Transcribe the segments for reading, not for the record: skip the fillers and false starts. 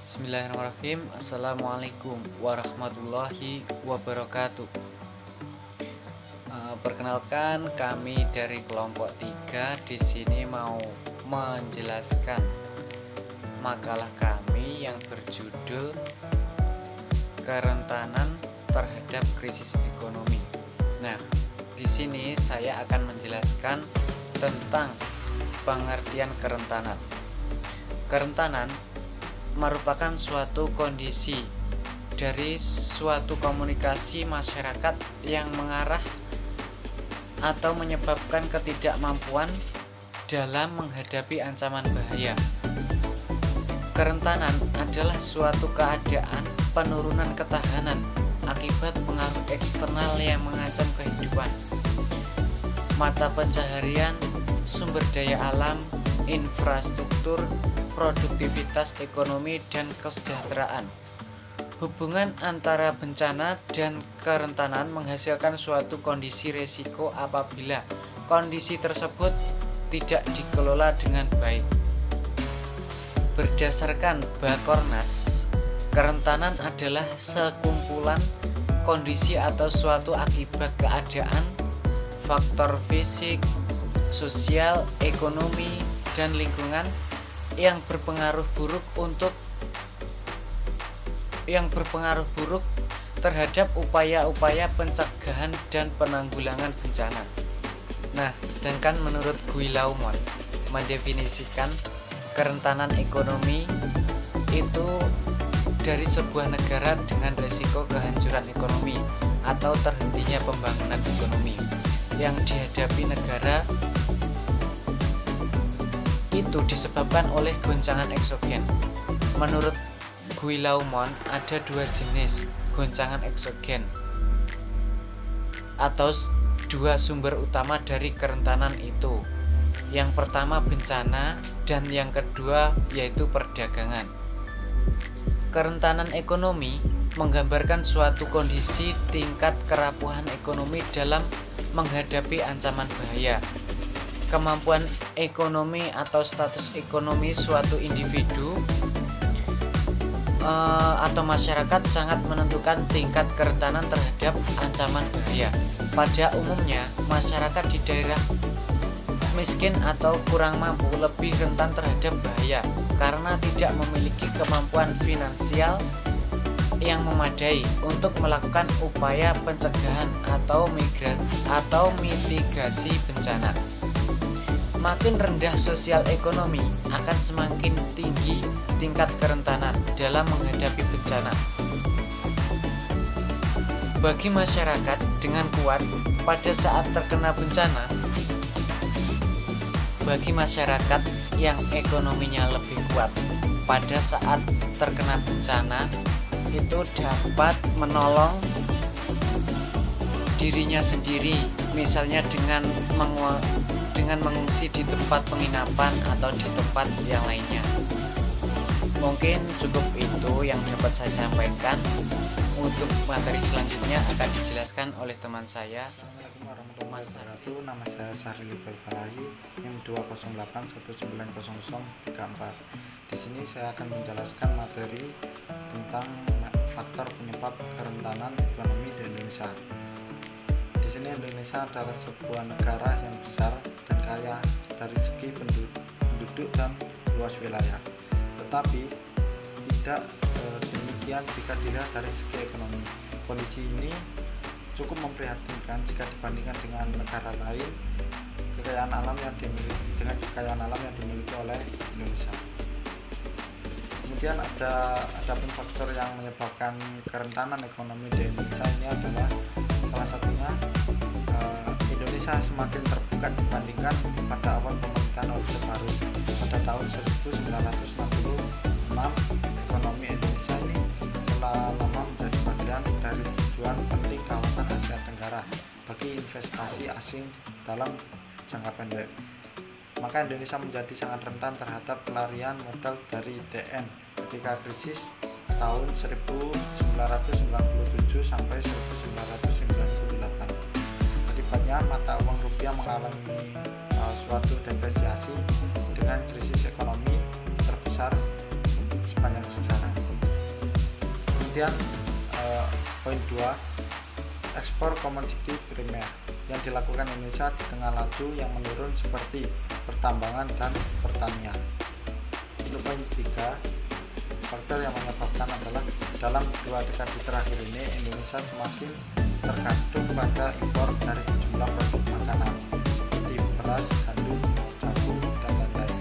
Bismillahirrahmanirrahim. Assalamualaikum warahmatullahi wabarakatuh. Perkenalkan, kami dari kelompok 3 di sini mau menjelaskan makalah kami yang berjudul Kerentanan terhadap Krisis Ekonomi. Nah, di sini saya akan menjelaskan tentang pengertian kerentanan. Kerentanan merupakan suatu kondisi dari suatu komunikasi masyarakat yang mengarah atau menyebabkan ketidakmampuan dalam menghadapi ancaman bahaya. Kerentanan adalah suatu keadaan penurunan ketahanan akibat pengaruh eksternal yang mengancam kehidupan, mata pencaharian, sumber daya alam, infrastruktur, produktivitas ekonomi, dan kesejahteraan. Hubungan antara bencana dan kerentanan menghasilkan suatu kondisi resiko apabila kondisi tersebut tidak dikelola dengan baik. Berdasarkan Bakornas, kerentanan adalah sekumpulan kondisi atau suatu akibat keadaan, faktor fisik, sosial, ekonomi, dan lingkungan yang berpengaruh buruk terhadap upaya-upaya pencegahan dan penanggulangan bencana. Nah, sedangkan menurut Guillaume mendefinisikan kerentanan ekonomi itu dari sebuah negara dengan risiko kehancuran ekonomi atau terhentinya pembangunan ekonomi yang dihadapi negara itu disebabkan oleh goncangan eksogen. Menurut Guillaume, ada dua jenis goncangan eksogen atau dua sumber utama dari kerentanan itu. Yang pertama bencana dan yang kedua yaitu perdagangan. Kerentanan ekonomi menggambarkan suatu kondisi tingkat kerapuhan ekonomi dalam menghadapi ancaman bahaya. Kemampuan ekonomi atau status ekonomi suatu individu atau masyarakat sangat menentukan tingkat kerentanan terhadap ancaman bahaya. Pada umumnya, masyarakat di daerah miskin atau kurang mampu lebih rentan terhadap bahaya karena tidak memiliki kemampuan finansial yang memadai untuk melakukan upaya pencegahan atau mitigasi bencana. Makin rendah sosial ekonomi akan semakin tinggi tingkat kerentanan dalam menghadapi bencana. Bagi masyarakat dengan kuat pada saat terkena bencana, bagi masyarakat yang ekonominya lebih kuat pada saat terkena bencana itu dapat menolong dirinya sendiri, misalnya dengan mengungsi di tempat penginapan atau di tempat yang lainnya. Mungkin cukup itu yang dapat saya sampaikan. Untuk materi selanjutnya akan dijelaskan oleh teman saya. Assalamualaikum warahmatullahi wabarakatuh. Nama saya Syarili Balfalahi, NIM 208190034. Di sini saya akan menjelaskan materi tentang faktor penyebab kerentanan ekonomi di Indonesia. Di sini Indonesia adalah sebuah negara yang besar dan kaya dari segi penduduk dan luas wilayah. Tetapi tidak demikian jika dilihat dari segi ekonomi. Kondisi ini cukup memprihatinkan jika dibandingkan dengan negara lain kekayaan alam yang dimiliki oleh Indonesia. Kemudian ada pun faktor yang menyebabkan kerentanan ekonomi di Indonesia ini adalah salah satunya Indonesia semakin terbuka dibandingkan pada awal pemerintahan Orde Baru pada tahun 1966. Ekonomi Indonesia ini telah lama menjadi bagian dari tujuan penting kawasan Asia Tenggara bagi investasi asing dalam jangka pendek. Maka Indonesia menjadi sangat rentan terhadap pelarian modal dari IDN ketika krisis tahun 1997 sampai 1998. Akibatnya mata uang rupiah mengalami suatu depresiasi dengan krisis ekonomi terbesar sepanjang sejarah. Kemudian poin 2, ekspor komoditi primer yang dilakukan Indonesia di tengah laju yang menurun seperti pertambangan dan pertanian. Untuk poin 3, faktor yang menyebabkan adalah dalam 2 dekade terakhir ini Indonesia semakin tergantung pada impor dari sejumlah produk makanan seperti beras, gandum, jagung, dan lain-lain.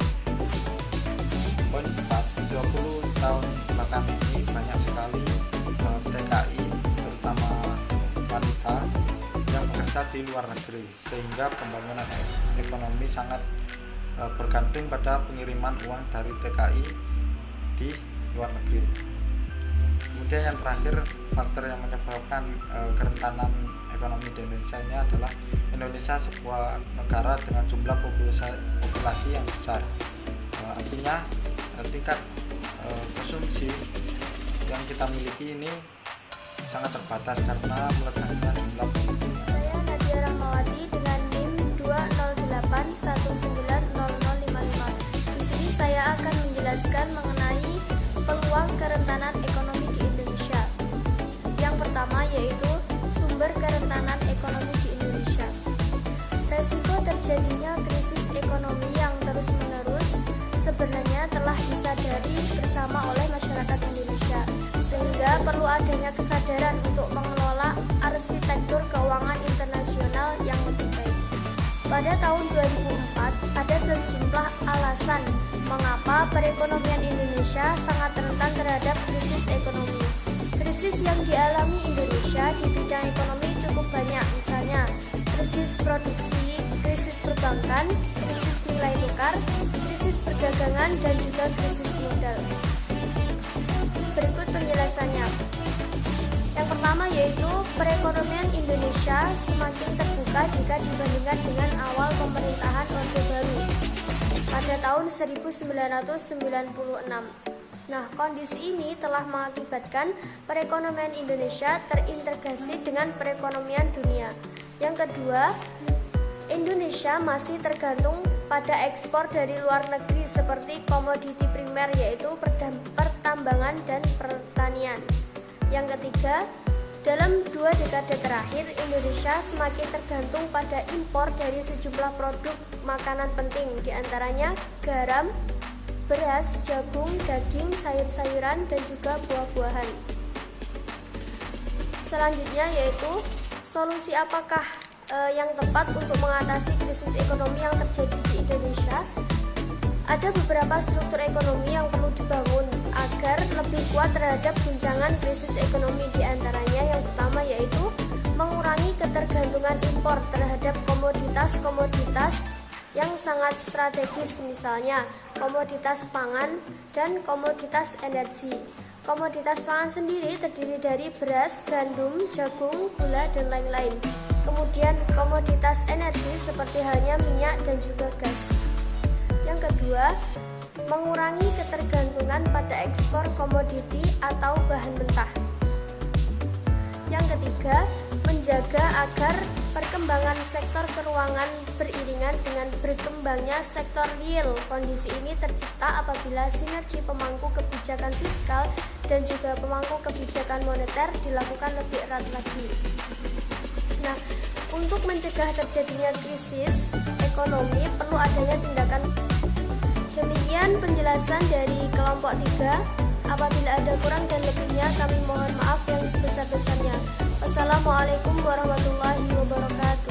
Poin 4, 20 tahun belakangan ini banyak sekali TKI terutama wanita yang bekerja di luar negeri, sehingga pembangunan ekonomi sangat bergantung pada pengiriman uang dari TKI di luar negeri. Kemudian yang terakhir, faktor yang menyebabkan kerentanan ekonomi di Indonesia ini adalah Indonesia sebuah negara dengan jumlah populasi yang besar. Artinya tingkat konsumsi yang kita miliki ini sangat terbatas karena meledaknya jumlah penduduk. Saya Nadia Rahmawati dengan NIM 208190055. Di sini saya akan menjelaskan mengenai peluang kerentanan ekonomi di Indonesia. Yang pertama yaitu sumber kerentanan ekonomi di Indonesia. Resiko terjadinya krisis ekonomi yang terus-menerus sebenarnya telah disadari bersama oleh masyarakat Indonesia, sehingga perlu adanya kesadaran untuk mengelola arsitektur keuangan internasional yang lebih baik. Pada tahun 2004, ada sejumlah alasan mengapa perekonomian Indonesia sangat rentan terhadap krisis ekonomi. Krisis yang dialami Indonesia di bidang ekonomi cukup banyak, misalnya krisis produksi, krisis perbankan, krisis nilai tukar, krisis perdagangan, dan juga krisis modal. Berikut penjelasannya. Yang pertama yaitu perekonomian Indonesia semakin terbuka jika dibandingkan dengan awal pemerintahan Orde Baru pada tahun 1996. Nah, kondisi ini telah mengakibatkan perekonomian Indonesia terintegrasi dengan perekonomian dunia. Yang kedua, Indonesia masih tergantung pada ekspor dari luar negeri seperti komoditi primer yaitu pertambangan dan pertanian. Yang ketiga, dalam 2 dekade terakhir Indonesia semakin tergantung pada impor dari sejumlah produk makanan penting, diantaranya garam, beras, jagung, daging, sayur-sayuran, dan juga buah-buahan. Selanjutnya yaitu solusi apakah yang tepat untuk mengatasi krisis ekonomi yang terjadi di Indonesia? Ada beberapa struktur ekonomi yang perlu dibangun agar lebih kuat terhadap guncangan krisis ekonomi, diantaranya yang pertama yaitu mengurangi ketergantungan impor terhadap komoditas-komoditas yang sangat strategis, misalnya komoditas pangan dan komoditas energi. Komoditas pangan sendiri terdiri dari beras, gandum, jagung, gula, dan lain-lain. Kemudian komoditas energi seperti halnya minyak dan juga gas. Yang kedua, mengurangi ketergantungan pada ekspor komoditi atau bahan mentah. Yang ketiga, menjaga agar perkembangan sektor keuangan beriringan dengan berkembangnya sektor real. Kondisi ini tercipta apabila sinergi pemangku kebijakan fiskal dan juga pemangku kebijakan moneter dilakukan lebih erat lagi. Nah, untuk mencegah terjadinya krisis ekonomi perlu adanya tindakan. Demikian penjelasan dari kelompok 3. Apabila ada kurang dan lebihnya kami mohon maaf yang sebesar-besarnya. Wassalamualaikum warahmatullahi wabarakatuh.